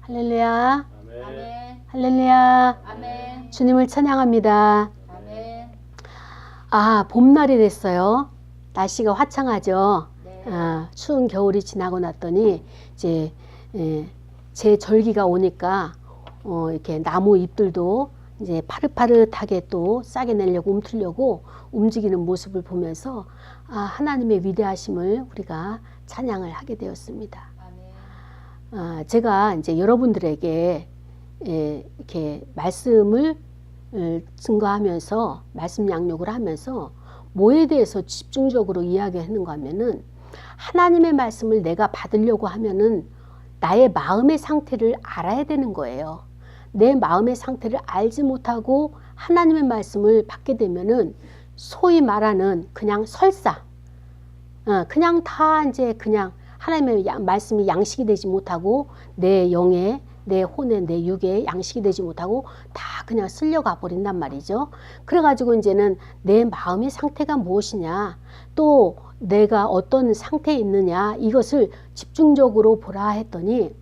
할렐루야. 아멘. 할렐루야. 아멘. 주님을 찬양합니다. 아멘. 아, 봄날이 됐어요. 날씨가 화창하죠. 네. 추운 겨울이 지나고 났더니 이제 제 절기가 오니까 이렇게 나무 잎들도 이제 파릇파릇하게 또 싸게 내려고 움트려고 움직이는 모습을 보면서 하나님의 위대하심을 우리가 찬양을 하게 되었습니다. 아멘. 제가 이제 여러분들에게 이렇게 말씀을 증거하면서 말씀 양육을 하면서 뭐에 대해서 집중적으로 이야기하는가 하면은 하나님의 말씀을 내가 받으려고 하면은 나의 마음의 상태를 알아야 되는 거예요. 내 마음의 상태를 알지 못하고 하나님의 말씀을 받게 되면은 소위 말하는 그냥 설사, 그냥 다 이제 그냥 하나님의 말씀이 양식이 되지 못하고 내 영에, 내 혼에, 내 육에 양식이 되지 못하고 다 그냥 쓸려가 버린단 말이죠. 그래가지고 이제는 내 마음의 상태가 무엇이냐, 또 내가 어떤 상태에 있느냐, 이것을 집중적으로 보라 했더니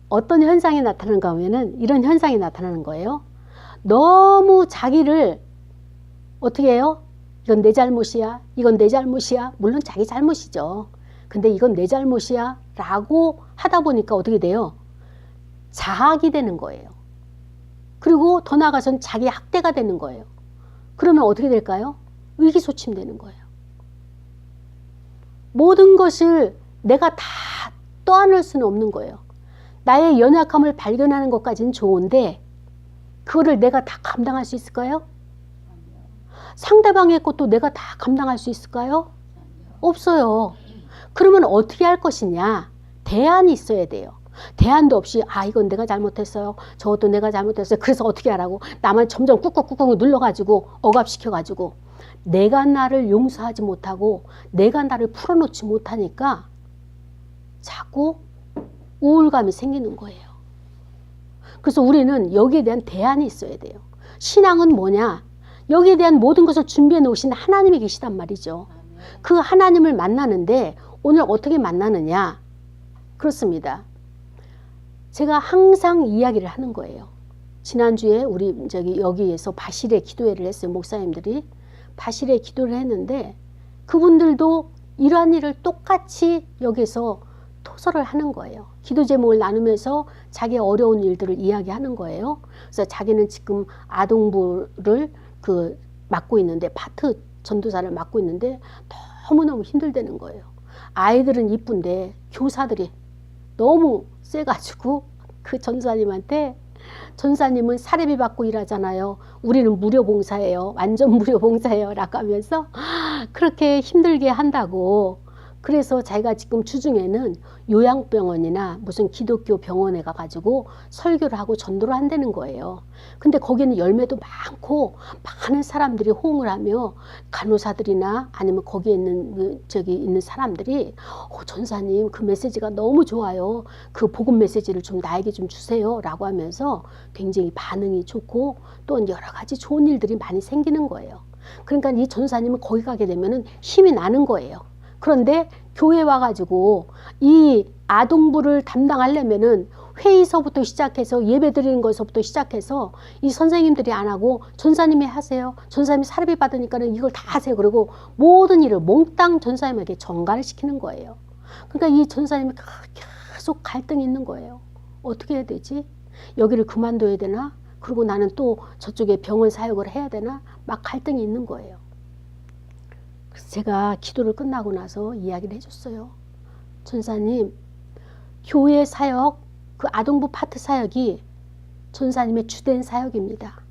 어떤 현상이 나타나는가 하면은 이런 현상이 나타나는 거예요. 너무 자기를 어떻게 해요? 이건 내 잘못이야, 이건 내 잘못이야. 물론 자기 잘못이죠. 근데 이건 내 잘못이야 라고 하다 보니까 어떻게 돼요? 자학이 되는 거예요. 그리고 더 나아가서는 자기 학대가 되는 거예요. 그러면 어떻게 될까요? 의기소침되는 거예요. 모든 것을 내가 다 떠안을 수는 없는 거예요. 나의 연약함을 발견하는 것까지는 좋은데 그거를 내가 다 감당할 수 있을까요? 상대방의 것도 내가 다 감당할 수 있을까요? 없어요. 그러면 어떻게 할 것이냐? 대안이 있어야 돼요. 대안도 없이 이건 내가 잘못했어요. 저것도 내가 잘못했어요. 그래서 어떻게 하라고? 나만 점점 꾹꾹꾹꾹 눌러가지고 억압시켜가지고 내가 나를 용서하지 못하고 내가 나를 풀어놓지 못하니까 자꾸 우울감이 생기는 거예요. 그래서 우리는 여기에 대한 대안이 있어야 돼요. 신앙은 뭐냐? 여기에 대한 모든 것을 준비해 놓으신 하나님이 계시단 말이죠. 그 하나님을 만나는데 오늘 어떻게 만나느냐? 그렇습니다. 제가 항상 이야기를 하는 거예요. 지난주에 우리 여기에서 바실의 기도회를 했어요. 목사님들이 바실의 기도를 했는데 그분들도 이러한 일을 똑같이 여기서 토설을 하는 거예요. 기도 제목을 나누면서 자기의 어려운 일들을 이야기하는 거예요. 그래서 자기는 지금 아동부를 맡고 있는데 파트 전도사를 맡고 있는데 너무너무 힘들다는 거예요. 아이들은 이쁜데 교사들이 너무 세가지고 그 전사님한테 전사님은 사례비 받고 일하잖아요. 우리는 무료 봉사예요. 완전 무료 봉사예요. 라고 하면서 그렇게 힘들게 한다고. 그래서 자기가 지금 주중에는 요양병원이나 무슨 기독교 병원에 가가지고 설교를 하고 전도를 한다는 거예요. 근데 거기는 열매도 많고 많은 사람들이 호응을 하며 간호사들이나 아니면 거기에 있는 사람들이 전사님 그 메시지가 너무 좋아요. 그 복음 메시지를 좀 나에게 좀 주세요. 라고 하면서 굉장히 반응이 좋고 또 여러 가지 좋은 일들이 많이 생기는 거예요. 그러니까 이 전사님은 거기 가게 되면은 힘이 나는 거예요. 그런데 교회 와가지고 이 아동부를 담당하려면은 회의서부터 시작해서 예배 드리는 것서부터 시작해서 이 선생님들이 안 하고 전사님이 하세요. 전사님이 사례비 받으니까는 이걸 다 하세요. 그리고 모든 일을 몽땅 전사님에게 전가를 시키는 거예요. 그러니까 이 전사님이 계속 갈등이 있는 거예요. 어떻게 해야 되지? 여기를 그만둬야 되나? 그리고 나는 또 저쪽에 병원 사역을 해야 되나? 막 갈등이 있는 거예요. 그래서 제가 기도를 끝나고 나서 이야기를 해줬어요. 전사님, 교회 사역, 그 아동부 파트 사역이 전사님의 주된 사역입니다.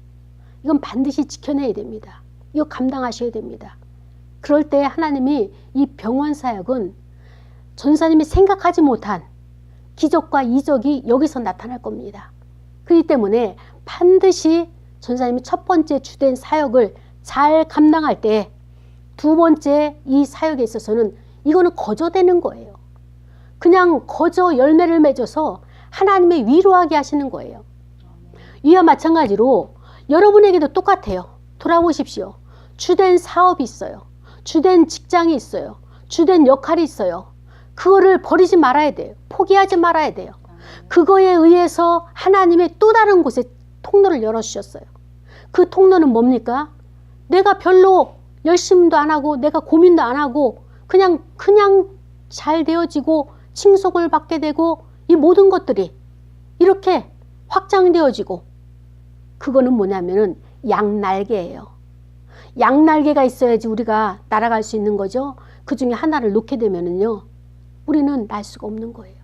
이건 반드시 지켜내야 됩니다. 이거 감당하셔야 됩니다. 그럴 때 하나님이 이 병원 사역은 전사님이 생각하지 못한 기적과 이적이 여기서 나타날 겁니다. 그렇기 때문에 반드시 전사님이 첫 번째 주된 사역을 잘 감당할 때 두 번째 이 사역에 있어서는 이거는 거저되는 거예요. 그냥 거저 열매를 맺어서 하나님의 위로하게 하시는 거예요. 이와 마찬가지로 여러분에게도 똑같아요. 돌아보십시오. 주된 사업이 있어요. 주된 직장이 있어요. 주된 역할이 있어요. 그거를 버리지 말아야 돼요. 포기하지 말아야 돼요. 그거에 의해서 하나님의 또 다른 곳에 통로를 열어주셨어요. 그 통로는 뭡니까? 내가 별로 열심도 안 하고 내가 고민도 안 하고 그냥 잘 되어지고 칭송을 받게 되고 이 모든 것들이 이렇게 확장되어지고, 그거는 뭐냐면은 양날개예요. 양날개가 있어야지 우리가 날아갈 수 있는 거죠. 그 중에 하나를 놓게 되면은요, 우리는 날 수가 없는 거예요.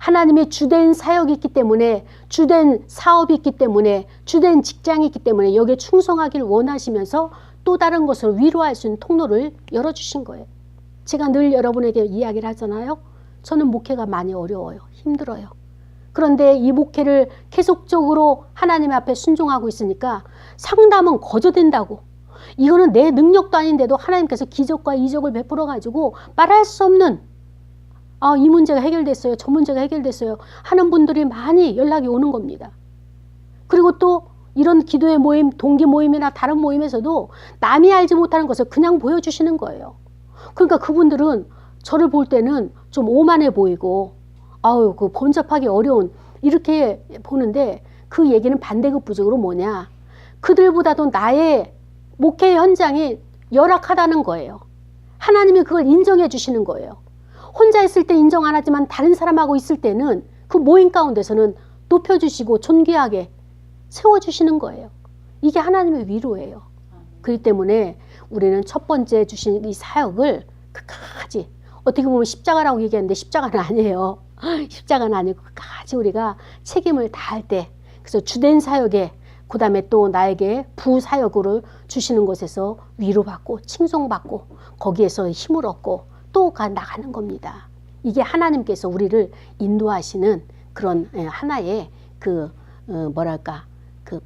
하나님의 주된 사역이 있기 때문에, 주된 사업이 있기 때문에, 주된 직장이 있기 때문에 여기에 충성하기를 원하시면서 또 다른 것을 위로할 수 있는 통로를 열어주신 거예요. 제가 늘 여러분에게 이야기를 하잖아요. 저는 목회가 많이 어려워요. 힘들어요. 그런데 이 목회를 계속적으로 하나님 앞에 순종하고 있으니까 상담은 거저된다고. 이거는 내 능력도 아닌데도 하나님께서 기적과 이적을 베풀어 가지고 말할 수 없는, 이 문제가 해결됐어요, 저 문제가 해결됐어요 하는 분들이 많이 연락이 오는 겁니다. 그리고 또 이런 기도의 모임, 동기 모임이나 다른 모임에서도 남이 알지 못하는 것을 그냥 보여주시는 거예요. 그러니까 그분들은 저를 볼 때는 좀 오만해 보이고 그 번잡하기 어려운 이렇게 보는데, 그 얘기는 반대급부적으로 뭐냐, 그들보다도 나의 목회 현장이 열악하다는 거예요. 하나님이 그걸 인정해 주시는 거예요. 혼자 있을 때 인정 안 하지만 다른 사람하고 있을 때는 그 모임 가운데서는 높여주시고 존귀하게 세워주시는 거예요. 이게 하나님의 위로예요. 그렇기 때문에 우리는 첫 번째 주신 이 사역을 끝까지, 어떻게 보면 십자가라고 얘기하는데 십자가는 아니에요. 십자가는 아니고 끝까지 우리가 책임을 다할 때, 그래서 주된 사역에, 그 다음에 또 나에게 부사역으로 주시는 곳에서 위로받고 칭송받고 거기에서 힘을 얻고 또 나가는 겁니다. 이게 하나님께서 우리를 인도하시는 그런 하나의 그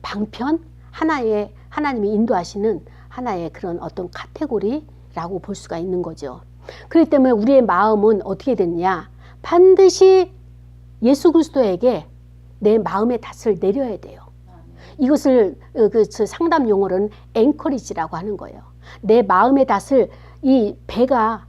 방편, 하나의 하나님이 인도하시는 하나의 그런 어떤 카테고리라고 볼 수가 있는 거죠. 그렇기 때문에 우리의 마음은 어떻게 됐냐, 반드시 예수 그리스도에게 내 마음의 닷을 내려야 돼요. 이것을 상담 용어로는 앵커리지라고 하는 거예요. 내 마음의 닷을, 이 배가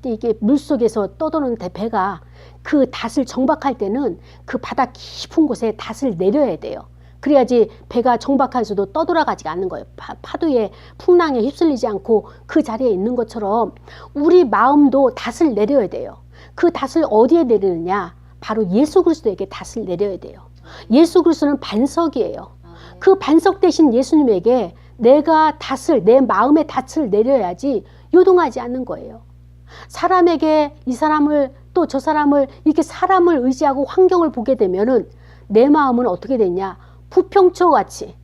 이게 물속에서 떠도는 배가 그 닷을 정박할 때는 그 바다 깊은 곳에 닷을 내려야 돼요. 그래야지 배가 정박해서도 떠돌아가지 않는 거예요. 파도에, 풍랑에 휩쓸리지 않고 그 자리에 있는 것처럼 우리 마음도 닷을 내려야 돼요. 그 닷을 어디에 내리느냐, 바로 예수 그리스도에게 닷을 내려야 돼요. 예수 그리스도는 반석이에요. 그 반석 대신 예수님에게 내가 닷을, 내 마음의 닷을 내려야지 요동하지 않는 거예요. 사람에게 이 사람을 또 저 사람을 이렇게 사람을 의지하고 환경을 보게 되면은 내 마음은 어떻게 되냐, 부평초같이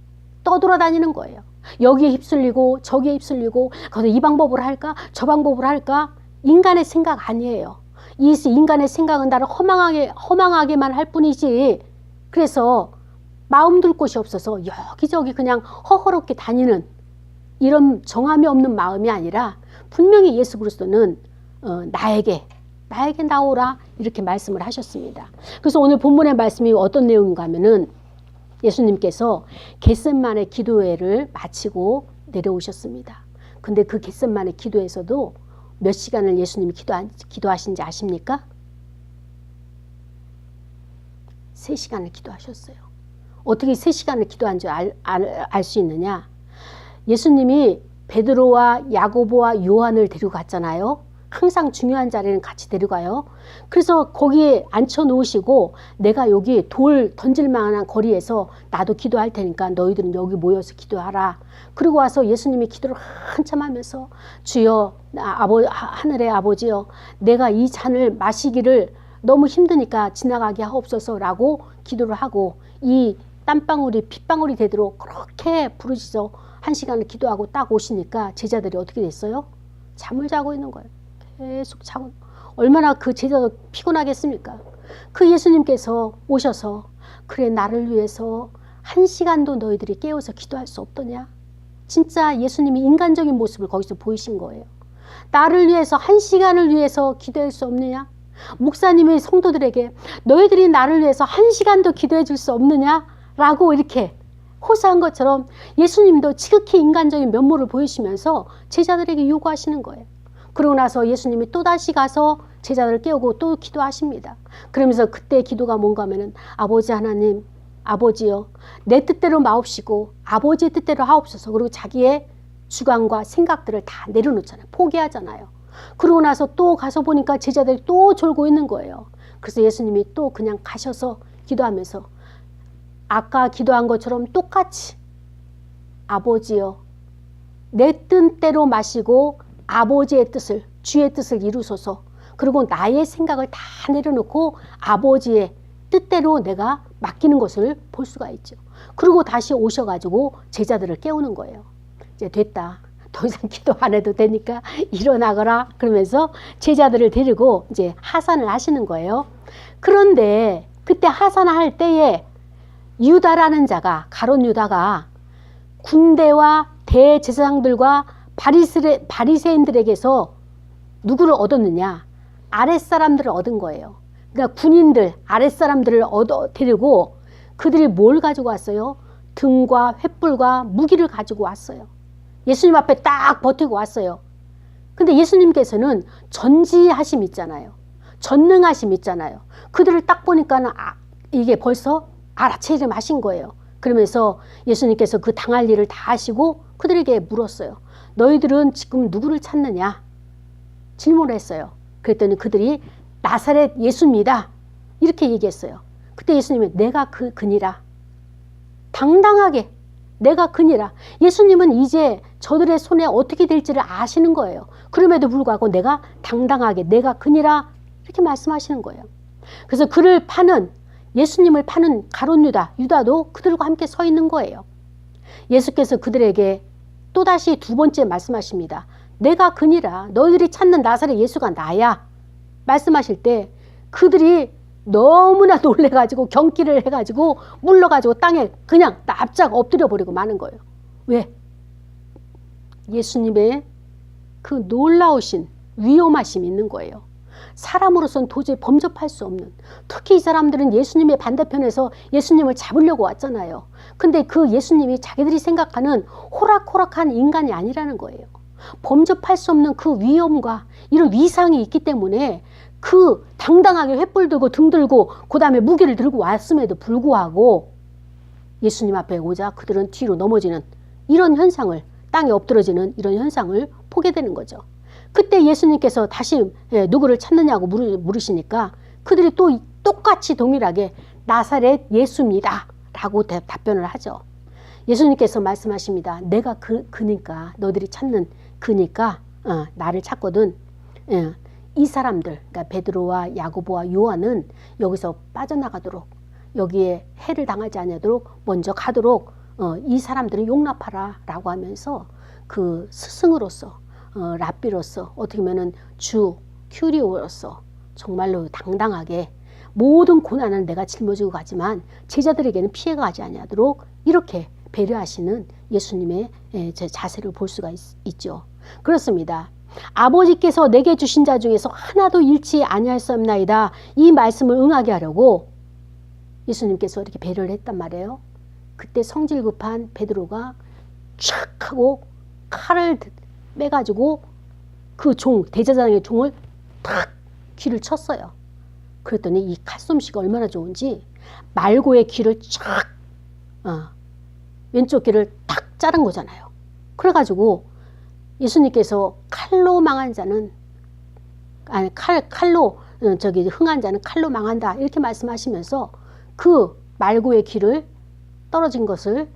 떠돌아다니는 거예요. 여기에 휩쓸리고 저기에 휩쓸리고, 거기서 이 방법으로 할까 저 방법으로 할까. 인간의 생각 아니에요. 이 인간의 생각은 나를 허망하게만 할 뿐이지, 그래서 마음 둘 곳이 없어서 여기저기 그냥 허허롭게 다니는 이런 정함이 없는 마음이 아니라, 분명히 예수 그리스도는 나에게 나오라 이렇게 말씀을 하셨습니다. 그래서 오늘 본문의 말씀이 어떤 내용인가 하면은, 예수님께서 겟세마네 기도회를 마치고 내려오셨습니다. 근데 그 겟세마네 기도에서도 몇 시간을 예수님이 기도하신지 아십니까? 3시간을 기도하셨어요. 어떻게 3시간을 기도한 줄 알 수 있느냐? 예수님이 베드로와 야고보와 요한을 데리고 갔잖아요. 항상 중요한 자리는 같이 데려가요. 그래서 거기에 앉혀 놓으시고, 내가 여기 돌 던질 만한 거리에서 나도 기도할 테니까 너희들은 여기 모여서 기도하라. 그리고 와서 예수님이 기도를 한참 하면서, 주여, 하늘의 아버지여, 내가 이 잔을 마시기를 너무 힘드니까 지나가게 하옵소서라고 기도를 하고, 이 땀방울이 핏방울이 되도록 그렇게 부르짖어 1시간을 기도하고 딱 오시니까 제자들이 어떻게 됐어요? 잠을 자고 있는 거예요. 계속 자고. 얼마나 그 제자도 피곤하겠습니까? 그 예수님께서 오셔서, 그래, 나를 위해서 1시간도 너희들이 깨워서 기도할 수 없더냐? 진짜 예수님이 인간적인 모습을 거기서 보이신 거예요. 나를 위해서 1시간을 위해서 기도할 수 없느냐? 목사님의 성도들에게 너희들이 나를 위해서 1시간도 기도해 줄 수 없느냐? 라고 이렇게 호소한 것처럼 예수님도 지극히 인간적인 면모를 보이시면서 제자들에게 요구하시는 거예요. 그러고 나서 예수님이 또다시 가서 제자들을 깨우고 또 기도하십니다. 그러면서 그때 기도가 뭔가 하면은 아버지 하나님, 아버지여 내 뜻대로 마옵시고 아버지의 뜻대로 하옵소서. 그리고 자기의 주관과 생각들을 다 내려놓잖아요. 포기하잖아요. 그러고 나서 또 가서 보니까 제자들이 또 졸고 있는 거예요. 그래서 예수님이 또 그냥 가셔서 기도하면서 아까 기도한 것처럼 똑같이 아버지여 내 뜻대로 마시고 아버지의 뜻을, 주의 뜻을 이루소서. 그리고 나의 생각을 다 내려놓고 아버지의 뜻대로 내가 맡기는 것을 볼 수가 있죠. 그리고 다시 오셔가지고 제자들을 깨우는 거예요. 이제 됐다. 더 이상 기도 안 해도 되니까 일어나거라. 그러면서 제자들을 데리고 이제 하산을 하시는 거예요. 그런데 그때 하산할 때에 유다라는 자가, 가룟 유다가 군대와 대제사장들과 바리새인들에게서 누구를 얻었느냐? 아랫사람들을 얻은 거예요. 그러니까 군인들, 아랫사람들을 데리고 그들이 뭘 가지고 왔어요? 등과 횃불과 무기를 가지고 왔어요. 예수님 앞에 딱 버티고 왔어요. 근데 예수님께서는 전지하심 있잖아요. 전능하심 있잖아요. 그들을 딱 보니까 이게 벌써 알아채림하신 거예요. 그러면서 예수님께서 그 당할 일을 다 하시고 그들에게 물었어요. 너희들은 지금 누구를 찾느냐? 질문을 했어요. 그랬더니 그들이 나사렛 예수입니다. 이렇게 얘기했어요. 그때 예수님이 내가 그니라. 당당하게 내가 그니라. 예수님은 이제 저들의 손에 어떻게 될지를 아시는 거예요. 그럼에도 불구하고 내가 당당하게 내가 그니라 이렇게 말씀하시는 거예요. 그래서 그를 파는 예수님을 파는 가룟 유다도 그들과 함께 서 있는 거예요. 예수께서 그들에게 또다시 두 번째 말씀하십니다. 내가 그니라. 너희들이 찾는 나사렛 예수가 나야. 말씀하실 때 그들이 너무나 놀래가지고 경기를 해가지고 물러가지고 땅에 그냥 납작 엎드려 버리고 마는 거예요. 왜? 예수님의 그 놀라우신 위엄하심이 있는 거예요. 사람으로서는 도저히 범접할 수 없는, 특히 이 사람들은 예수님의 반대편에서 예수님을 잡으려고 왔잖아요. 근데 그 예수님이 자기들이 생각하는 호락호락한 인간이 아니라는 거예요. 범접할 수 없는 그 위엄과 이런 위상이 있기 때문에 그 당당하게 횃불 들고 등 들고 그 다음에 무기를 들고 왔음에도 불구하고 예수님 앞에 오자 그들은 뒤로 넘어지는 이런 현상을, 땅에 엎드러지는 이런 현상을 보게 되는 거죠. 그때 예수님께서 다시 누구를 찾느냐고 물으시니까 그들이 또 똑같이 동일하게 나사렛 예수입니다 라고 답변을 하죠. 예수님께서 말씀하십니다. 내가 그니까 너희들이 찾는 그니까 나를 찾거든. 이 사람들, 그러니까 베드로와 야고보와 요한은 여기서 빠져나가도록, 여기에 해를 당하지 않도록 먼저 가도록 이 사람들은 용납하라 라고 하면서 그 스승으로서 랍비로서 어떻게 보면은 주 큐리오로서 정말로 당당하게 모든 고난을 내가 짊어지고 가지만 제자들에게는 피해가 가지 아니하도록 이렇게 배려하시는 예수님의 자세를 볼 수가 있죠. 그렇습니다. 아버지께서 내게 주신 자 중에서 하나도 잃지 아니하였사옵나이다. 이 말씀을 응하게 하려고 예수님께서 이렇게 배려를 했단 말이에요. 그때 성질 급한 베드로가 촥 하고 칼을 빼가지고 그 대제사장의 종을 탁 귀를 쳤어요. 그랬더니 이 칼솜씨가 얼마나 좋은지 말고의 귀를 쫙 왼쪽 귀를 탁 자른 거잖아요. 그래가지고 예수님께서 칼로 망한 자는 칼로 흥한 자는 칼로 망한다 이렇게 말씀하시면서 그 말고의 귀를 떨어진 것을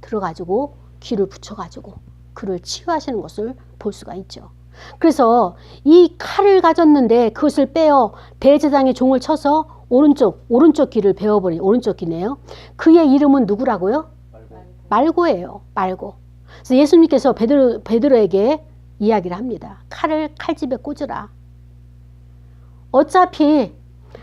들어가지고 귀를 붙여가지고 그를 치유하시는 것을 볼 수가 있죠. 그래서 이 칼을 가졌는데 그것을 빼어 대제사장의 종을 쳐서 오른쪽 귀를 베어버린 오른쪽 귀네요. 그의 이름은 누구라고요? 말고예요. 말고. 그래서 예수님께서 베드로에게 이야기를 합니다. 칼을 칼집에 꽂으라. 어차피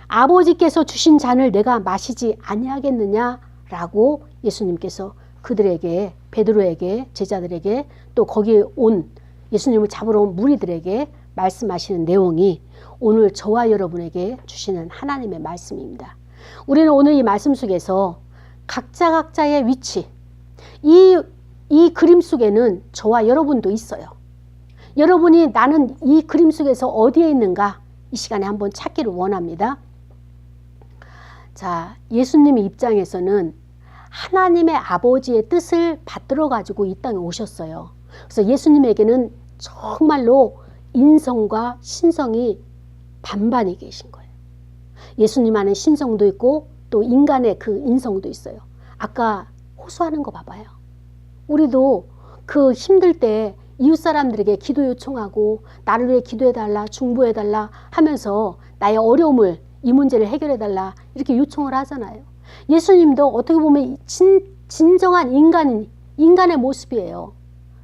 아버지께서 주신 잔을 내가 마시지 아니하겠느냐라고 예수님께서 그들에게, 베드로에게, 제자들에게 또 거기에 온 예수님을 잡으러 온 무리들에게 말씀하시는 내용이 오늘 저와 여러분에게 주시는 하나님의 말씀입니다. 우리는 오늘 이 말씀 속에서 각자의 위치, 이 그림 속에는 저와 여러분도 있어요. 여러분이 나는 이 그림 속에서 어디에 있는가 이 시간에 한번 찾기를 원합니다. 자, 예수님의 입장에서는 하나님의 아버지의 뜻을 받들어 가지고 이 땅에 오셨어요. 그래서 예수님에게는 정말로 인성과 신성이 반반이 계신 거예요. 예수님 안에 신성도 있고 또 인간의 그 인성도 있어요. 아까 호소하는 거 봐봐요. 우리도 그 힘들 때 이웃 사람들에게 기도 요청하고 나를 위해 기도해달라, 중보해달라 하면서 나의 어려움을, 이 문제를 해결해달라 이렇게 요청을 하잖아요. 예수님도 어떻게 보면 진정한 인간의 모습이에요.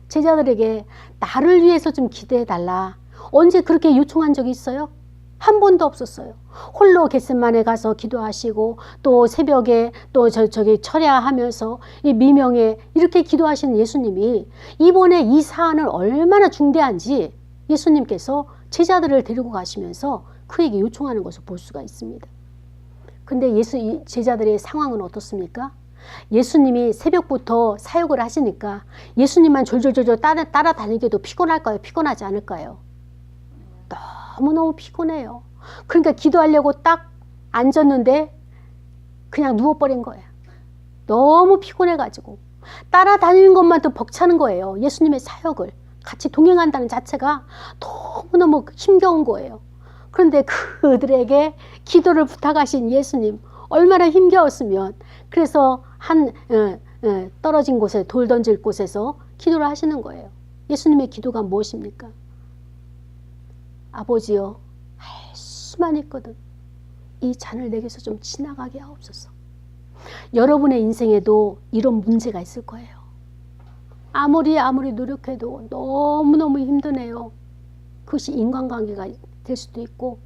제자들에게 나를 위해서 좀 기도해달라. 언제 그렇게 요청한 적이 있어요? 한 번도 없었어요. 홀로 겟세마네 가서 기도하시고 또 새벽에 또 저기 철야하면서 이 미명에 이렇게 기도하시는 예수님이 이번에 이 사안을 얼마나 중대한지 예수님께서 제자들을 데리고 가시면서 그에게 요청하는 것을 볼 수가 있습니다. 근데 제자들의 상황은 어떻습니까? 예수님이 새벽부터 사역을 하시니까 예수님만 졸졸졸 따라다니기도 피곤할까요? 피곤하지 않을까요? 너무너무 피곤해요. 그러니까 기도하려고 딱 앉았는데 그냥 누워버린 거예요. 너무 피곤해가지고 따라다니는 것만도 벅차는 거예요. 예수님의 사역을 같이 동행한다는 자체가 너무너무 힘겨운 거예요. 그런데 그들에게 기도를 부탁하신 예수님 얼마나 힘겨웠으면 그래서 떨어진 곳에 돌 던질 곳에서 기도를 하시는 거예요. 예수님의 기도가 무엇입니까? 아버지여, 할 수만 있거든 이 잔을 내게서 좀 지나가게 하옵소서. 여러분의 인생에도 이런 문제가 있을 거예요. 아무리 노력해도 너무너무 힘드네요. 그것이 인간관계가 될 수도 있고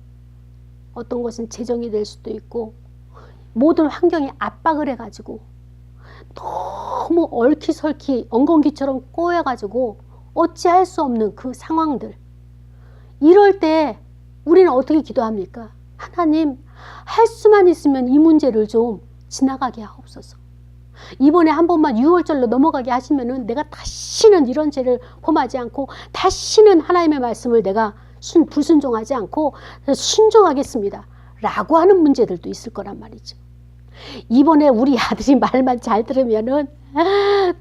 어떤 것은 재정이 될 수도 있고 모든 환경이 압박을 해가지고 너무 얽히설키 엉겅퀴처럼 꼬여가지고 어찌할 수 없는 그 상황들, 이럴 때 우리는 어떻게 기도합니까? 하나님, 할 수만 있으면 이 문제를 좀 지나가게 하옵소서. 이번에 한 번만 6월절로 넘어가게 하시면은 내가 다시는 이런 죄를 범하지 않고 다시는 하나님의 말씀을 내가 불순종하지 않고 순종하겠습니다 라고 하는 문제들도 있을 거란 말이죠. 이번에 우리 아들이 말만 잘 들으면은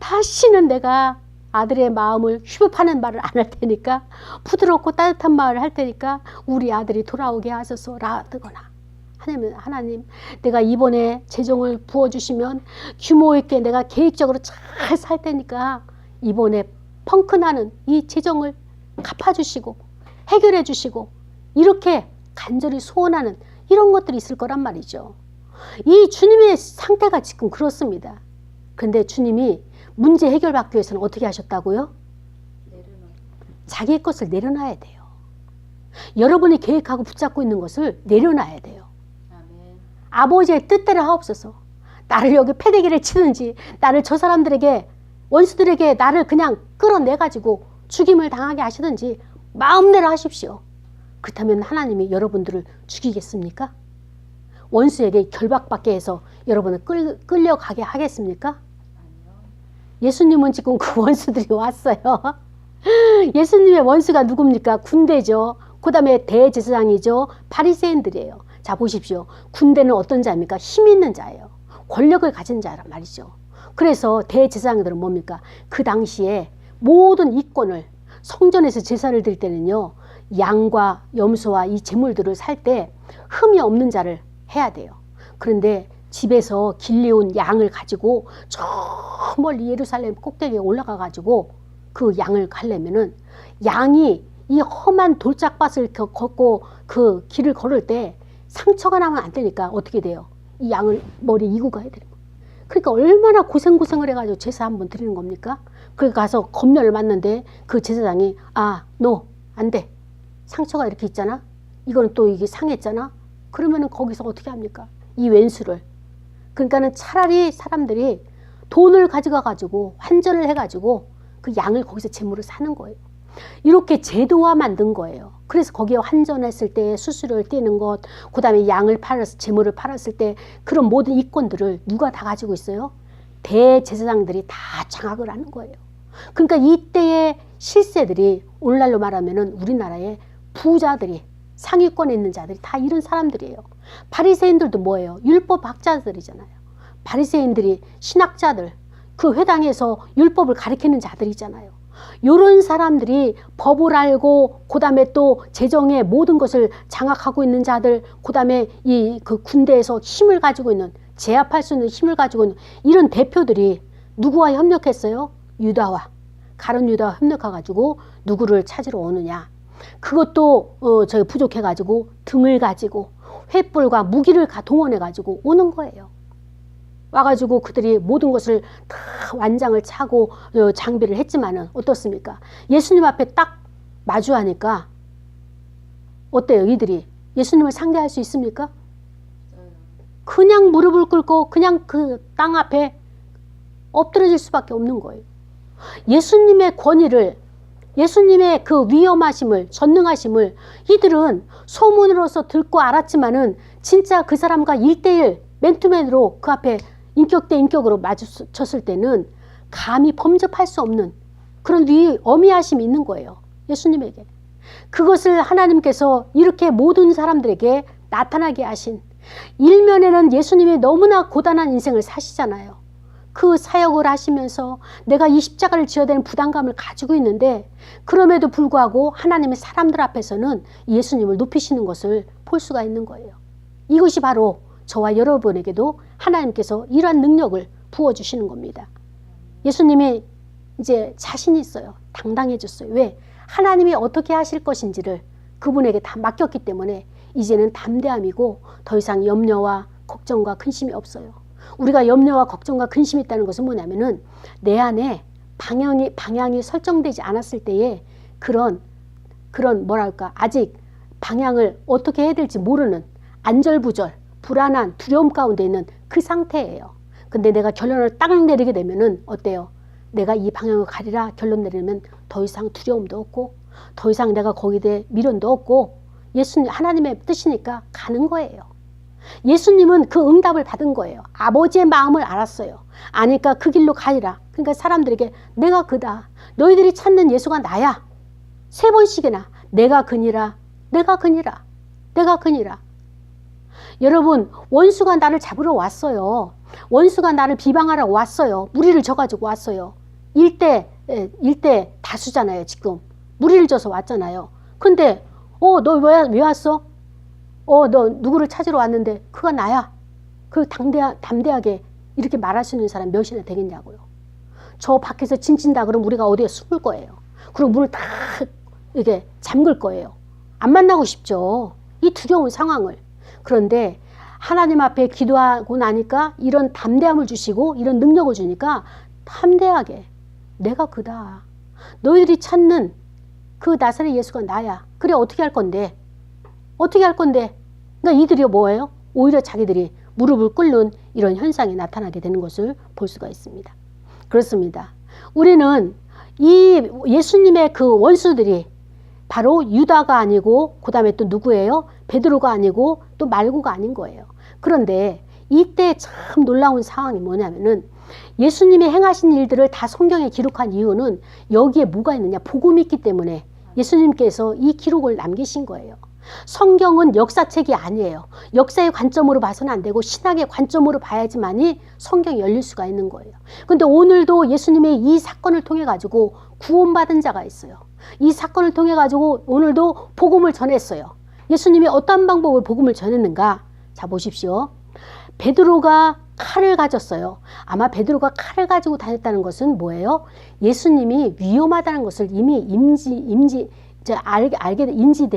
다시는 내가 아들의 마음을 휘법하는 말을 안 할 테니까 부드럽고 따뜻한 말을 할 테니까 우리 아들이 돌아오게 하소서 라거나, 하나님 내가 이번에 재정을 부어주시면 규모 있게 내가 계획적으로 잘 살 테니까 이번에 펑크나는 이 재정을 갚아주시고 해결해 주시고, 이렇게 간절히 소원하는 이런 것들이 있을 거란 말이죠. 이 주님의 상태가 지금 그렇습니다. 근데 주님이 문제 해결받기 위해서는 어떻게 하셨다고요? 자기의 것을 내려놔야 돼요. 여러분이 계획하고 붙잡고 있는 것을 내려놔야 돼요. 아멘. 아버지의 뜻대로 하옵소서. 나를 여기 패대기를 치든지 나를 저 사람들에게 원수들에게 나를 그냥 끌어내가지고 죽임을 당하게 하시든지 마음대로 하십시오. 그렇다면 하나님이 여러분들을 죽이겠습니까? 원수에게 결박받게 해서 여러분을 끌려가게 하겠습니까? 예수님은 지금 그 원수들이 왔어요. 예수님의 원수가 누굽니까? 군대죠. 그 다음에 대제사장이죠. 바리새인들이에요. 자, 보십시오. 군대는 어떤 자입니까? 힘 있는 자예요. 권력을 가진 자란 말이죠. 그래서 대제사장들은 뭡니까? 그 당시에 모든 이권을, 성전에서 제사를 드릴 때는요, 양과 염소와 이 제물들을 살 때 흠이 없는 자를 해야 돼요. 그런데 집에서 길리온 양을 가지고 저 멀리 예루살렘 꼭대기에 올라가 가지고 그 양을 가려면은 양이 이 험한 돌짝밭을 걷고 그 길을 걸을 때 상처가 나면 안 되니까 어떻게 돼요? 이 양을 머리에 이고 가야 되는 거예요. 그러니까 얼마나 고생을 해가지고 제사 한번 드리는 겁니까? 그래서 가서 검열을 맞는데 그 제사장이 너 안 돼. 상처가 이렇게 있잖아. 이거는 또 이게 상했잖아. 그러면은 거기서 어떻게 합니까? 이 왼수를. 그러니까는 차라리 사람들이 돈을 가져가 가지고 환전을 해가지고 그 양을 거기서 제물을 사는 거예요. 이렇게 제도화 만든 거예요. 그래서 거기에 환전했을 때 수수료를 떼는 것, 그 다음에 양을 팔아서 제물을 팔았을 때 그런 모든 이권들을 누가 다 가지고 있어요? 대제사장들이 다 장악을 하는 거예요. 그러니까 이때의 실세들이 오늘날로 말하면은 우리나라의 부자들이 상위권에 있는 자들이 다 이런 사람들이에요. 바리새인들도 뭐예요? 율법 학자들이잖아요. 바리새인들이 신학자들, 그 회당에서 율법을 가리키는 자들이잖아요. 이런 사람들이 법을 알고 그 다음에 또 재정의 모든 것을 장악하고 있는 자들, 그 다음에 그 군대에서 힘을 가지고 있는, 제압할 수 있는 힘을 가지고 있는 이런 대표들이 누구와 협력했어요? 유다와, 가룟 유다와 협력해가지고 누구를 찾으러 오느냐. 그것도 저희 부족해가지고 등을 가지고 횃불과 무기를 동원해가지고 오는 거예요. 와가지고 그들이 모든 것을 다 완장을 차고 장비를 했지만은 어떻습니까? 예수님 앞에 딱 마주하니까 어때요? 이들이 예수님을 상대할 수 있습니까? 그냥 무릎을 꿇고 그냥 그 땅 앞에 엎드려질 수밖에 없는 거예요. 예수님의 권위를, 예수님의 그 위엄하심을, 전능하심을 이들은 소문으로서 듣고 알았지만은 진짜 그 사람과 1대1 맨투맨으로 그 앞에 인격 대 인격으로 마주쳤을 때는 감히 범접할 수 없는 그런 어미하심이 있는 거예요. 예수님에게. 그것을 하나님께서 이렇게 모든 사람들에게 나타나게 하신, 일면에는 예수님이 너무나 고단한 인생을 사시잖아요. 그 사역을 하시면서 내가 이 십자가를 지어야 되는 부담감을 가지고 있는데 그럼에도 불구하고 하나님의 사람들 앞에서는 예수님을 높이시는 것을 볼 수가 있는 거예요. 이것이 바로 저와 여러분에게도 하나님께서 이러한 능력을 부어주시는 겁니다. 예수님이 이제 자신이 있어요. 당당해졌어요. 왜? 하나님이 어떻게 하실 것인지를 그분에게 다 맡겼기 때문에 이제는 담대함이고 더 이상 염려와 걱정과 근심이 없어요. 우리가 염려와 걱정과 근심이 있다는 것은 뭐냐면은 내 안에 방향이 설정되지 않았을 때에 그런 뭐랄까 아직 방향을 어떻게 해야 될지 모르는 안절부절, 불안한 두려움 가운데 있는 그 상태예요. 근데 내가 결론을 딱 내리게 되면은 어때요? 내가 이 방향을 가리라 결론 내리면 더 이상 두려움도 없고 더 이상 내가 거기에 대해 미련도 없고 예수님 하나님의 뜻이니까 가는 거예요. 예수님은 그 응답을 받은 거예요. 아버지의 마음을 알았어요. 아니까 그 길로 가리라. 그러니까 사람들에게 내가 그다. 너희들이 찾는 예수가 나야. 3번씩이나 내가 그니라. 내가 그니라. 내가 그니라. 여러분 원수가 나를 잡으러 왔어요. 원수가 나를 비방하러 왔어요. 무리를 져가지고 왔어요. 일대 다수잖아요. 지금 무리를 져서 왔잖아요. 근데 너 왜 왔어? 너 누구를 찾으러 왔는데 그가 나야. 그 담대하게 이렇게 말할 수 있는 사람 몇이나 되겠냐고요. 저 밖에서 진친다 그러면 우리가 어디에 숨을 거예요. 그리고 문을 다 이렇게 잠글 거예요. 안 만나고 싶죠. 이 두려운 상황을. 그런데 하나님 앞에 기도하고 나니까 이런 담대함을 주시고 이런 능력을 주니까 담대하게 내가 그다. 너희들이 찾는 그 나사렛 예수가 나야. 그래 어떻게 할 건데? 어떻게 할 건데? 그러니까 이들이 뭐예요? 오히려 자기들이 무릎을 꿇는 이런 현상이 나타나게 되는 것을 볼 수가 있습니다. 그렇습니다. 우리는 이 예수님의 그 원수들이 바로 유다가 아니고 그 다음에 또 누구예요? 베드로가 아니고 또 말고가 아닌 거예요. 그런데 이때 참 놀라운 상황이 뭐냐면은 예수님이 행하신 일들을 다 성경에 기록한 이유는 여기에 뭐가 있느냐? 복음이 있기 때문에 예수님께서 이 기록을 남기신 거예요. 성경은 역사책이 아니에요. 역사의 관점으로 봐서는 안 되고 신학의 관점으로 봐야지만이 성경이 열릴 수가 있는 거예요. 근데 오늘도 예수님의 이 사건을 통해 가지고 구원받은 자가 있어요. 이 사건을 통해 가지고 오늘도 복음을 전했어요. 예수님이 어떤 방법으로 복음을 전했는가? 자 보십시오. 베드로가 칼을 가졌어요. 아마 베드로가 칼을 가지고 다녔다는 것은 뭐예요? 예수님이 위험하다는 것을 이미 인지된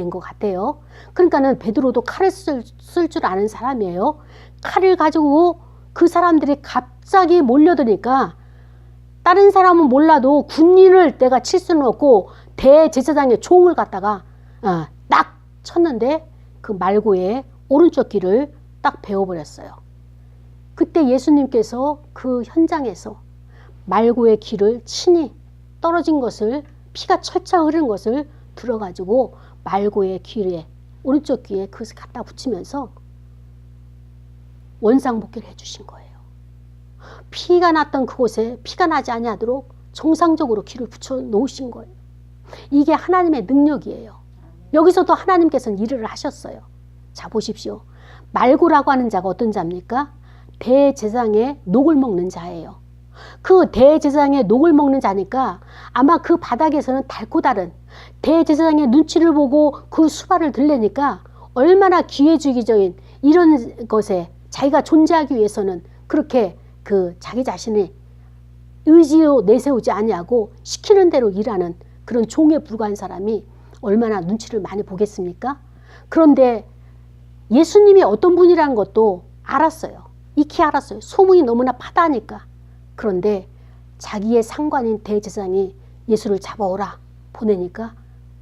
것 같아요. 그러니까는 베드로도 칼을 쓸 줄 아는 사람이에요. 칼을 가지고 그 사람들이 갑자기 몰려드니까 다른 사람은 몰라도 군인을 내가 칠 수는 없고 대제사장의 종을 갖다가 딱 쳤는데 그 말고의 오른쪽 귀를 딱 베어버렸어요. 그때 예수님께서 그 현장에서 말고의 귀를 친히 떨어진 것을 피가 철철 흐르는 것을 들어가지고 말고의 귀에 오른쪽 귀에 그것을 갖다 붙이면서 원상복귀를 해주신 거예요. 피가 났던 그곳에 피가 나지 아니하도록 정상적으로 귀를 붙여 놓으신 거예요. 이게 하나님의 능력이에요. 여기서도 하나님께서는 일을 하셨어요. 자, 보십시오. 말고라고 하는 자가 어떤 자입니까? 대제사장의 녹을 먹는 자예요. 그 대제사장의 녹을 먹는 자니까 아마 그 바닥에서는 달고 다른 대제사장의 눈치를 보고 그 수발을 들려니까 얼마나 기회주의적인 이런 것에 자기가 존재하기 위해서는 그렇게 그 자기 자신의 의지로 내세우지 아니하고 시키는 대로 일하는 그런 종에 불과한 사람이 얼마나 눈치를 많이 보겠습니까? 그런데 예수님이 어떤 분이라는 것도 알았어요. 익히 알았어요. 소문이 너무나 파다하니까. 그런데 자기의 상관인 대제사장이 예수를 잡아오라 보내니까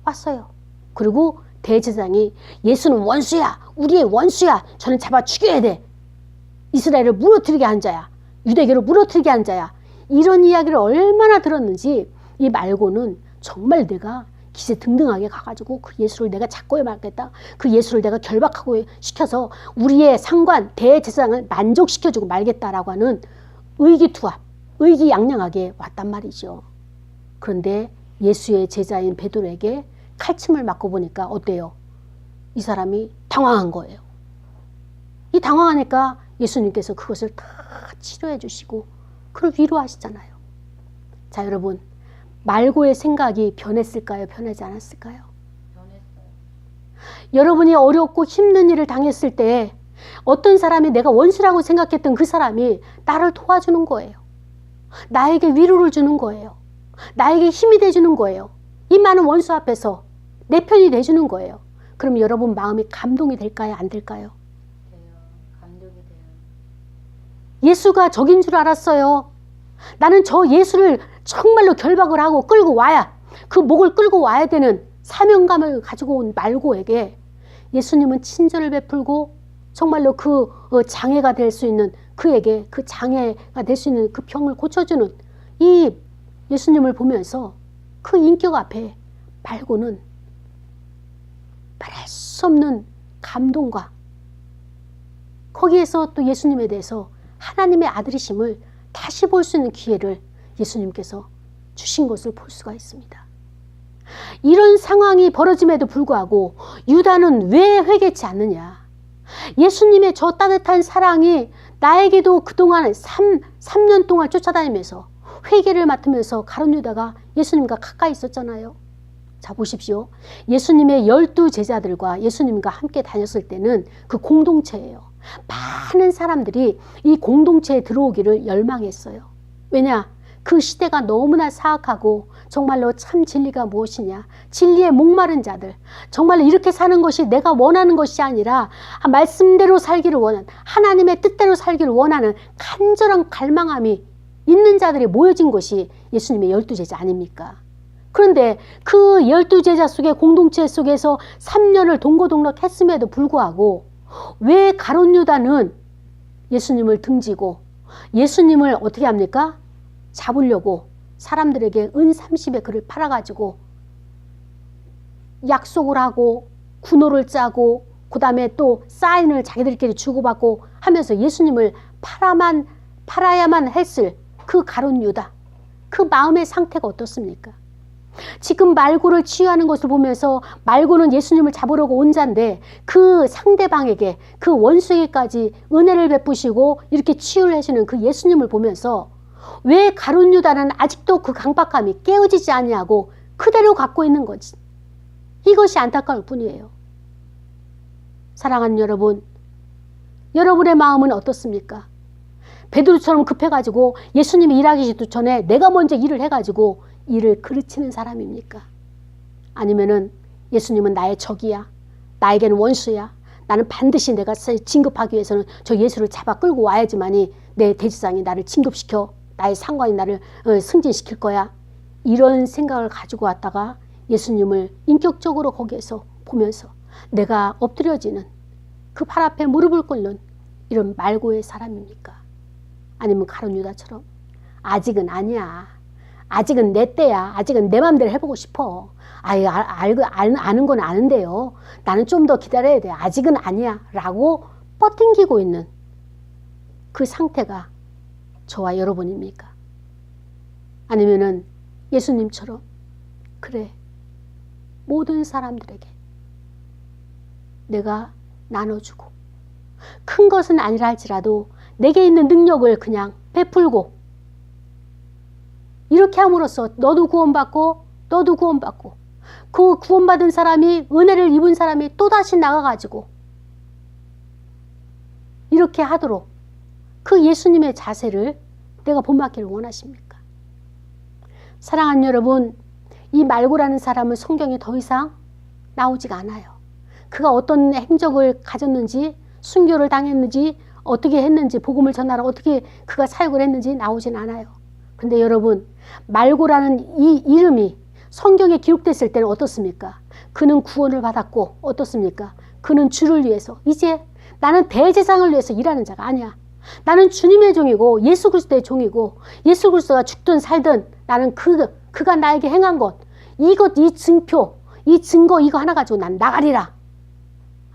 왔어요. 그리고 대제사장이 예수는 원수야. 우리의 원수야. 저는 잡아 죽여야 돼. 이스라엘을 무너뜨리게 한 자야. 유대교를 무너뜨리게 한 자야. 이런 이야기를 얼마나 들었는지 이 말고는 정말 내가 기세등등하게 가가지고 그 예수를 내가 잡고 말겠다. 그 예수를 내가 결박하고 시켜서 우리의 상관 대제사장을 만족시켜주고 말겠다라고 하는 의기투합, 의기양양하게 왔단 말이죠. 그런데 예수의 제자인 베드로에게 칼침을 맞고 보니까 어때요? 이 사람이 당황한 거예요. 이 당황하니까 예수님께서 그것을 다 치료해 주시고 그를 위로하시잖아요. 자, 여러분, 말고의 생각이 변했을까요? 변하지 않았을까요? 변했어요. 여러분이 어렵고 힘든 일을 당했을 때 어떤 사람이 내가 원수라고 생각했던 그 사람이 나를 도와주는 거예요. 나에게 위로를 주는 거예요. 나에게 힘이 돼주는 거예요. 이 많은 원수 앞에서 내 편이 돼주는 거예요. 그럼 여러분 마음이 감동이 될까요? 안 될까요? 돼요. 감동이 돼요. 예수가 적인 줄 알았어요. 나는 저 예수를 정말로 결박을 하고 끌고 와야, 그 목을 끌고 와야 되는 사명감을 가지고 온 말고에게 예수님은 친절을 베풀고 정말로 그 장애가 될 수 있는 그에게 그 장애가 될 수 있는 그 병을 고쳐주는 이 예수님을 보면서 그 인격 앞에 말고는 말할 수 없는 감동과 거기에서 또 예수님에 대해서 하나님의 아들이심을 다시 볼 수 있는 기회를 예수님께서 주신 것을 볼 수가 있습니다. 이런 상황이 벌어짐에도 불구하고 유다는 왜 회개치 않느냐? 예수님의 저 따뜻한 사랑이 나에게도 그동안 3년 동안 쫓아다니면서 회개를 맡으면서 가룟 유다가 예수님과 가까이 있었잖아요. 자, 보십시오. 예수님의 12제자들과 예수님과 함께 다녔을 때는 그 공동체예요. 많은 사람들이 이 공동체에 들어오기를 열망했어요. 왜냐? 그 시대가 너무나 사악하고 정말로 참 진리가 무엇이냐, 진리에 목마른 자들, 정말로 이렇게 사는 것이 내가 원하는 것이 아니라 말씀대로 살기를 원하는, 하나님의 뜻대로 살기를 원하는 간절한 갈망함이 있는 자들이 모여진 것이 예수님의 12제자 아닙니까? 그런데 그 12제자 속의 공동체 속에서 3년을 동고동락했음에도 불구하고 왜 가룟 유다는 예수님을 등지고 예수님을 어떻게 합니까? 잡으려고 사람들에게 은 30에 그를 팔아가지고 약속을 하고 군호를 짜고 그 다음에 또 사인을 자기들끼리 주고받고 하면서 예수님을 팔아야만 했을 그 가룟 유다, 그 마음의 상태가 어떻습니까? 지금 말고를 치유하는 것을 보면서 말고는 예수님을 잡으려고 온 자인데 그 상대방에게, 그 원수에게까지 은혜를 베푸시고 이렇게 치유를 하시는 그 예수님을 보면서 왜 가룟 유다는 아직도 그 강박감이 깨어지지 아니하고 그대로 갖고 있는 거지. 이것이 안타까울 뿐이에요. 사랑하는 여러분, 여러분의 마음은 어떻습니까? 베드로처럼 급해가지고 예수님이 일하기 전에 내가 먼저 일을 해가지고 일을 그르치는 사람입니까? 아니면은 예수님은 나의 적이야, 나에게는 원수야, 나는 반드시 내가 진급하기 위해서는 저 예수를 잡아 끌고 와야지만이 내 대제사장이 나를 진급시켜, 나의 상관이 나를 승진시킬 거야, 이런 생각을 가지고 왔다가 예수님을 인격적으로 거기에서 보면서 내가 엎드려지는 그 발 앞에 무릎을 꿇는 이런 말고의 사람입니까? 아니면 가룟 유다처럼 아직은 아니야, 아직은 내 때야, 아직은 내 맘대로 해보고 싶어, 아는 건 아는데요, 나는 좀 더 기다려야 돼, 아직은 아니야 라고 뻗팅기고 있는 그 상태가 저와 여러분입니까? 아니면은 예수님처럼 그래, 모든 사람들에게 내가 나눠주고, 큰 것은 아니라 할지라도 내게 있는 능력을 그냥 베풀고, 이렇게 함으로써 너도 구원받고 너도 구원받고, 그 구원받은 사람이, 은혜를 입은 사람이 또다시 나가가지고 이렇게 하도록 그 예수님의 자세를 내가 본받기를 원하십니까? 사랑하는 여러분, 이 말고라는 사람은 성경에 더 이상 나오지가 않아요. 그가 어떤 행적을 가졌는지, 순교를 당했는지, 어떻게 했는지, 복음을 전하러 어떻게 그가 사역을 했는지 나오진 않아요. 근데 여러분, 말고라는 이 이름이 성경에 기록됐을 때는 어떻습니까? 그는 구원을 받았고, 어떻습니까? 그는 주를 위해서, 이제 나는 대제사장을 위해서 일하는 자가 아니야. 나는 주님의 종이고 예수 그리스도의 종이고, 예수 그리스도가 죽든 살든 나는 그가 나에게 행한 것, 이것, 이 증표, 이 증거, 이거 하나 가지고 난 나가리라.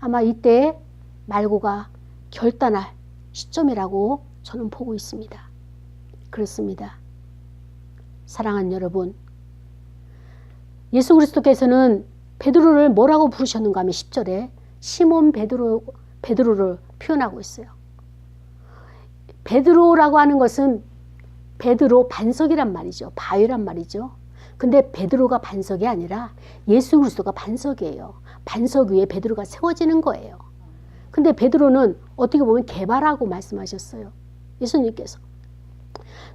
아마 이때 말고가 결단할 시점이라고 저는 보고 있습니다. 그렇습니다. 사랑하는 여러분, 예수 그리스도께서는 베드로를 뭐라고 부르셨는가 하면 10절에 시몬 베드로를 표현하고 있어요. 베드로라고 하는 것은 베드로 반석이란 말이죠. 바위란 말이죠. 근데 베드로가 반석이 아니라 예수 그리스도가 반석이에요. 반석 위에 베드로가 세워지는 거예요. 근데 베드로는 어떻게 보면 게바라고 말씀하셨어요. 예수님께서.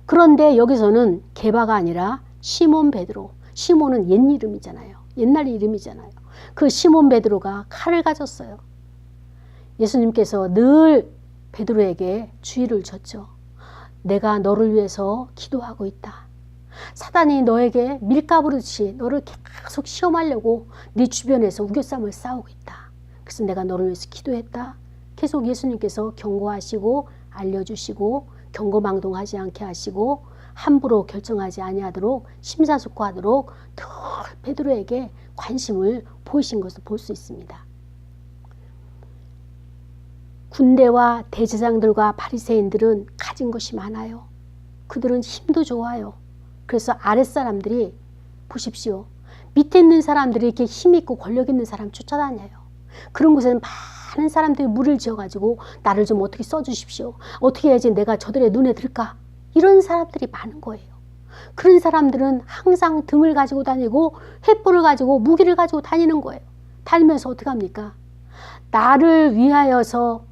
그런데 여기서는 게바가 아니라 시몬 베드로. 시몬은 옛 이름이잖아요. 옛날 이름이잖아요. 그 시몬 베드로가 칼을 가졌어요. 예수님께서 늘 베드로에게 주의를 줬죠. 내가 너를 위해서 기도하고 있다. 사단이 너에게 밀가부르듯이 너를 계속 시험하려고 네 주변에서 우겨쌈을 쌓고 있다. 그래서 내가 너를 위해서 기도했다. 계속 예수님께서 경고하시고 알려주시고 경고망동하지 않게 하시고 함부로 결정하지 아니하도록 심사숙고하도록 늘 베드로에게 관심을 보이신 것을 볼 수 있습니다. 군대와 대제사장들과 바리새인들은 가진 것이 많아요. 그들은 힘도 좋아요. 그래서 아랫사람들이 보십시오. 밑에 있는 사람들이 이렇게 힘있고 권력 있는 사람 쫓아다녀요. 그런 곳에는 많은 사람들이 물을 지어가지고 나를 좀 어떻게 써주십시오. 어떻게 해야지 내가 저들의 눈에 들까? 이런 사람들이 많은 거예요. 그런 사람들은 항상 등을 가지고 다니고 횃불을 가지고 무기를 가지고 다니는 거예요. 다니면서 어떻게 합니까? 나를 위하여서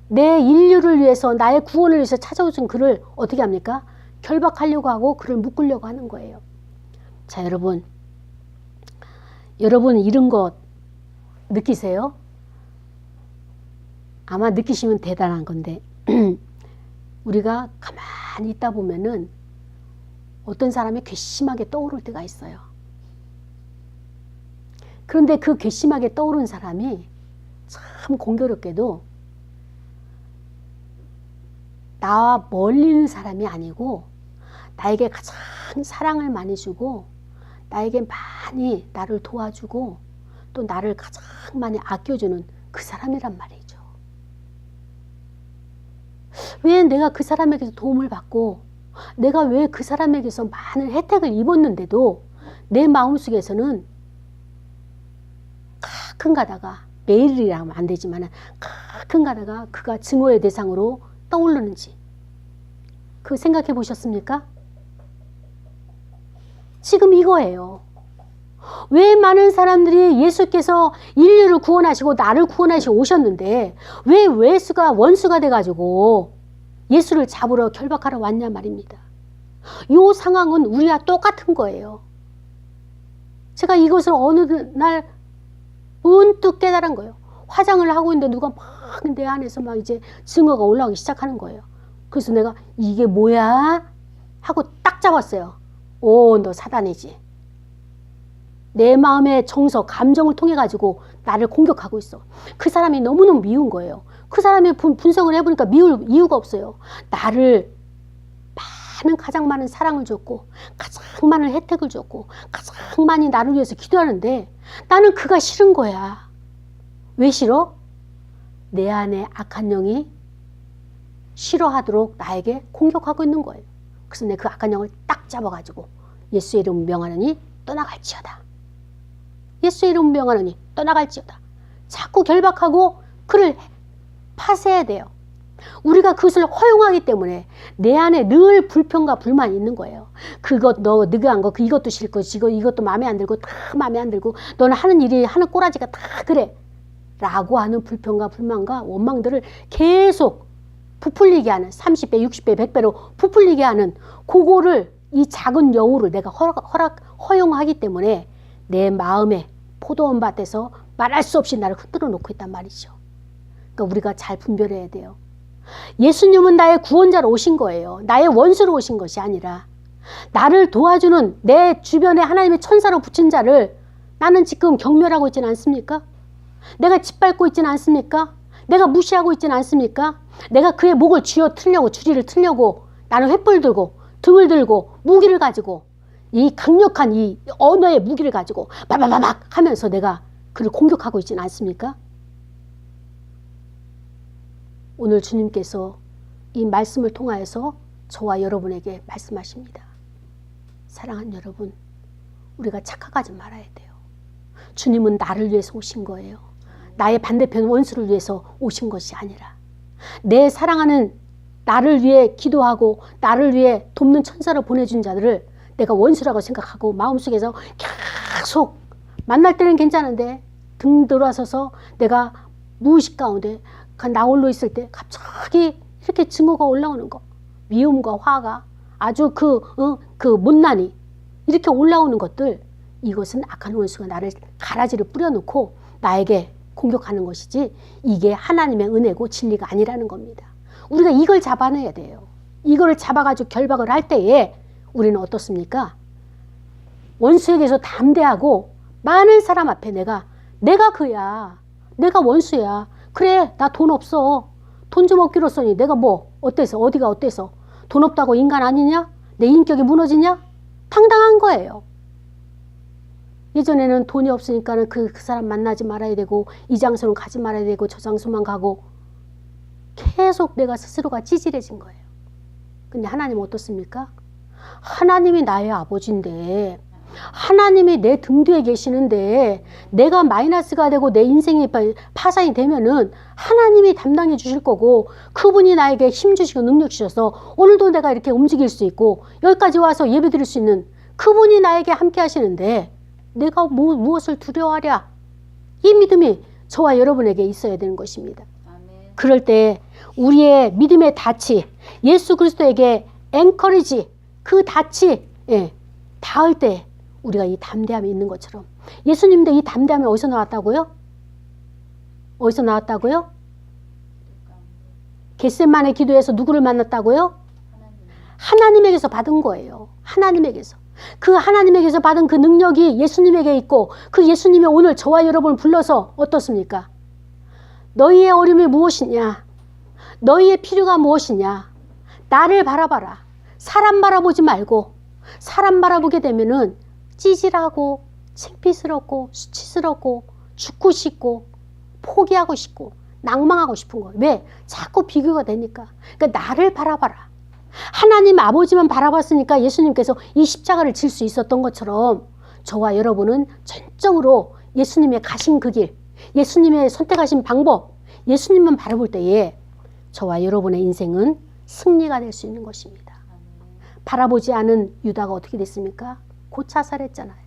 내 인류를 위해서 나의 구원을 위해서 찾아오신 그를 어떻게 합니까? 결박하려고 하고 그를 묶으려고 하는 거예요. 자, 여러분 이런 것 느끼세요? 아마 느끼시면 대단한 건데 우리가 가만히 있다 보면은 어떤 사람이 괘씸하게 떠오를 때가 있어요. 그런데 그 괘씸하게 떠오른 사람이 참 공교롭게도 나와 멀리 있는 사람이 아니고 나에게 가장 사랑을 많이 주고 나에게 많이 나를 도와주고 또 나를 가장 많이 아껴주는 그 사람이란 말이죠. 왜 내가 그 사람에게서 도움을 받고 내가 왜 그 사람에게서 많은 혜택을 입었는데도 내 마음속에서는 가끔 가다가, 매일이라면 안 되지만 가끔 가다가 그가 증오의 대상으로 떠오르는지 그 생각해 보셨습니까? 지금 이거예요. 왜 많은 사람들이 예수께서 인류를 구원하시고 나를 구원하시고 오셨는데 왜 원수가 돼가지고 예수를 잡으러 결박하러 왔냐 말입니다. 이 상황은 우리와 똑같은 거예요. 제가 이것을 어느 날 문득 깨달은 거예요. 화장을 하고 있는데 누가 막 내 안에서 막 이제 증오가 올라오기 시작하는 거예요. 그래서 내가 이게 뭐야? 하고 딱 잡았어요. 오, 너 사단이지. 내 마음의 정서, 감정을 통해 가지고 나를 공격하고 있어. 그 사람이 너무너무 미운 거예요. 그 사람의 분석을 해보니까 미울 이유가 없어요. 나를 가장 많은 사랑을 줬고 가장 많은 혜택을 줬고 가장 많이 나를 위해서 기도하는데 나는 그가 싫은 거야. 왜 싫어? 내 안에 악한 영이 싫어하도록 나에게 공격하고 있는 거예요. 그래서 내가 그 악한 영을 딱 잡아가지고 예수의 이름 명하느니 떠나갈지어다. 예수의 이름 명하느니 떠나갈지어다. 자꾸 결박하고 그를 파쇄해야 돼요. 우리가 그것을 허용하기 때문에 내 안에 늘 불평과 불만이 있는 거예요. 그것 너 느그한 거 이것도 싫고 이것도 마음에 안 들고 다 마음에 안 들고 너는 하는 일이 하는 꼬라지가 다 그래 라고 하는 불평과 불만과 원망들을 계속 부풀리게 하는 30배 60배 100배로 부풀리게 하는 그거를 이 작은 여우를 내가 허용하기 때문에 내 마음에 포도원 밭에서 말할 수 없이 나를 흔들어 놓고 있단 말이죠. 그러니까 우리가 잘 분별해야 돼요. 예수님은 나의 구원자로 오신 거예요. 나의 원수로 오신 것이 아니라 나를 도와주는 내 주변에 하나님의 천사로 붙인 자를 나는 지금 경멸하고 있지는 않습니까? 내가 짓밟고 있지는 않습니까? 내가 무시하고 있지는 않습니까? 내가 그의 목을 쥐어 틀려고 주리를 틀려고 나는 횃불 들고 등을 들고 무기를 가지고 이 강력한 이 언어의 무기를 가지고 바바바박 하면서 내가 그를 공격하고 있지는 않습니까? 오늘 주님께서 이 말씀을 통하여서 저와 여러분에게 말씀하십니다. 사랑하는 여러분, 우리가 착각하지 말아야 돼요. 주님은 나를 위해서 오신 거예요. 나의 반대편 원수를 위해서 오신 것이 아니라 내 사랑하는 나를 위해 기도하고 나를 위해 돕는 천사를 보내준 자들을 내가 원수라고 생각하고 마음속에서 계속 만날 때는 괜찮은데 등 돌아서서 내가 무의식 가운데 나 홀로 있을 때 갑자기 이렇게 증오가 올라오는 거, 미움과 화가 아주 그 못난이 이렇게 올라오는 것들, 이것은 악한 원수가 나를 가라지를 뿌려놓고 나에게 공격하는 것이지 이게 하나님의 은혜고 진리가 아니라는 겁니다. 우리가 이걸 잡아내야 돼요. 이거를 잡아가지고 결박을 할 때에 우리는 어떻습니까? 원수에게서 담대하고 많은 사람 앞에 내가 그야, 내가 원수야. 그래, 나 돈 없어. 돈 좀 얻기로 써니 내가 뭐 어때서? 어디가 어때서? 돈 없다고 인간 아니냐? 내 인격이 무너지냐? 당당한 거예요. 예전에는 돈이 없으니까는 그 사람 만나지 말아야 되고 이 장소는 가지 말아야 되고 저 장소만 가고 계속 내가 스스로가 찌질해진 거예요. 근데 하나님은 어떻습니까? 하나님이 나의 아버지인데 하나님이 내 등 뒤에 계시는데 내가 마이너스가 되고 내 인생이 파산이 되면은 하나님이 담당해 주실 거고 그분이 나에게 힘 주시고 능력 주셔서 오늘도 내가 이렇게 움직일 수 있고 여기까지 와서 예배 드릴 수 있는 그분이 나에게 함께 하시는데 내가 무엇을 두려워하랴? 이 믿음이 저와 여러분에게 있어야 되는 것입니다. 아멘. 그럴 때 우리의 믿음의 닻이 예수 그리스도에게 앵커리지 그 닻이 닿을 때 우리가 이 담대함이 있는 것처럼 예수님도 이 담대함이 어디서 나왔다고요? 어디서 나왔다고요? 겟세마네 기도에서 누구를 만났다고요? 하나님에게서 받은 거예요. 하나님에게서. 그 하나님에게서 받은 그 능력이 예수님에게 있고 그 예수님이 오늘 저와 여러분을 불러서 어떻습니까? 너희의 어려움이 무엇이냐? 너희의 필요가 무엇이냐? 나를 바라봐라. 사람 바라보지 말고 사람 바라보게 되면은 찌질하고 창피스럽고 수치스럽고 죽고 싶고 포기하고 싶고 낭망하고 싶은 거예요. 왜? 자꾸 비교가 되니까. 그러니까 나를 바라봐라. 하나님 아버지만 바라봤으니까 예수님께서 이 십자가를 질 수 있었던 것처럼 저와 여러분은 전적으로 예수님의 가신 그 길, 예수님의 선택하신 방법, 예수님만 바라볼 때에 저와 여러분의 인생은 승리가 될 수 있는 것입니다. 바라보지 않은 유다가 어떻게 됐습니까? 곧 자살했잖아요.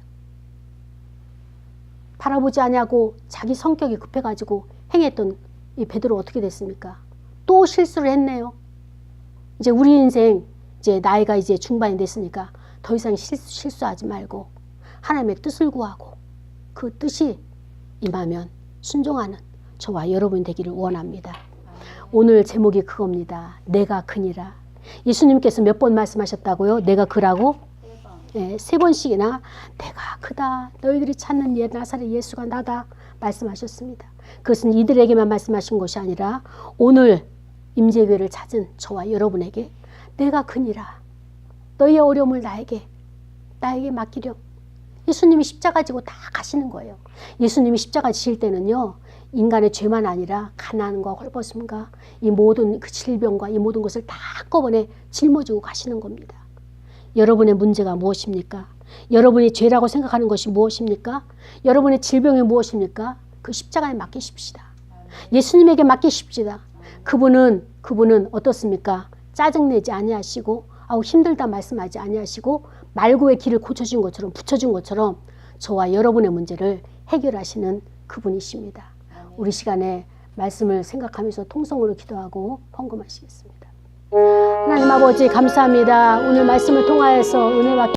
바라보지 않냐고 자기 성격이 급해가지고 행했던 이 베드로 어떻게 됐습니까? 또 실수를 했네요. 이제 우리 인생 이제 나이가 이제 중반이 됐으니까 더 이상 실수하지 말고 하나님의 뜻을 구하고 그 뜻이 임하면 순종하는 저와 여러분 되기를 원합니다. 오늘 제목이 그겁니다. 내가 그니라. 예수님께서 몇 번 말씀하셨다고요? 내가 그라고? 네, 3번씩이나 내가 그다. 너희들이 찾는 나사렛 예수가 나다. 말씀하셨습니다. 그것은 이들에게만 말씀하신 것이 아니라 오늘 임재교회를 찾은 저와 여러분에게 내가 그니라. 너희의 어려움을 나에게 맡기렴. 예수님이 십자가 지고 다 가시는 거예요. 예수님이 십자가 지실 때는요. 인간의 죄만 아니라 가난과 헐벗음과 이 모든 그 질병과 이 모든 것을 다 한꺼번에 짊어지고 가시는 겁니다. 여러분의 문제가 무엇입니까? 여러분이 죄라고 생각하는 것이 무엇입니까? 여러분의 질병이 무엇입니까? 그 십자가에 맡기십시다. 예수님에게 맡기십시다. 그분은 어떻습니까? 짜증내지 아니하시고 아우 힘들다 말씀하지 아니하시고 말고의 길을 고쳐준 것처럼 붙여준 것처럼 저와 여러분의 문제를 해결하시는 그분이십니다. 우리 시간에 말씀을 생각하면서 통성으로 기도하고 헌금하시겠습니다. 하나님 아버지 감사합니다. 오늘 말씀을 통하여서 은혜와